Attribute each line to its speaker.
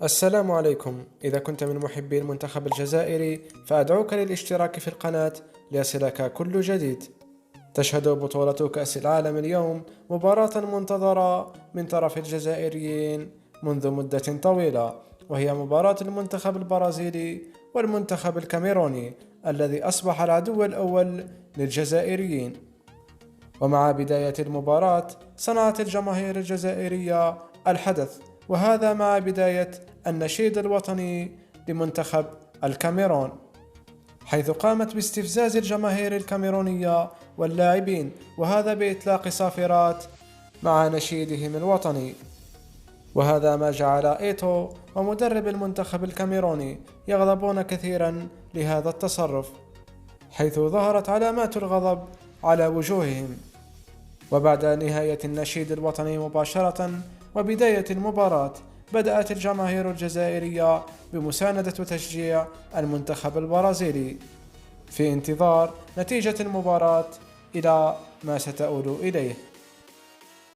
Speaker 1: السلام عليكم. إذا كنت من محبي المنتخب الجزائري فأدعوك للاشتراك في القناة ليصلك كل جديد. تشهد بطولة كأس العالم اليوم مباراة منتظرة من طرف الجزائريين منذ مدة طويلة، وهي مباراة المنتخب البرازيلي والمنتخب الكاميروني الذي أصبح العدو الأول للجزائريين. ومع بداية المباراة صنعت الجماهير الجزائرية الحدث، وهذا مع بداية النشيد الوطني لمنتخب الكاميرون، حيث قامت باستفزاز الجماهير الكاميرونية واللاعبين، وهذا بإطلاق صافرات مع نشيدهم الوطني. وهذا ما جعل إيتو ومدرب المنتخب الكاميروني يغضبون كثيرا لهذا التصرف، حيث ظهرت علامات الغضب على وجوههم. وبعد نهاية النشيد الوطني مباشرة وبداية المباراة بدأت الجماهير الجزائرية بمساندة وتشجيع المنتخب البرازيلي في انتظار نتيجة المباراة إلى ما ستؤول إليه.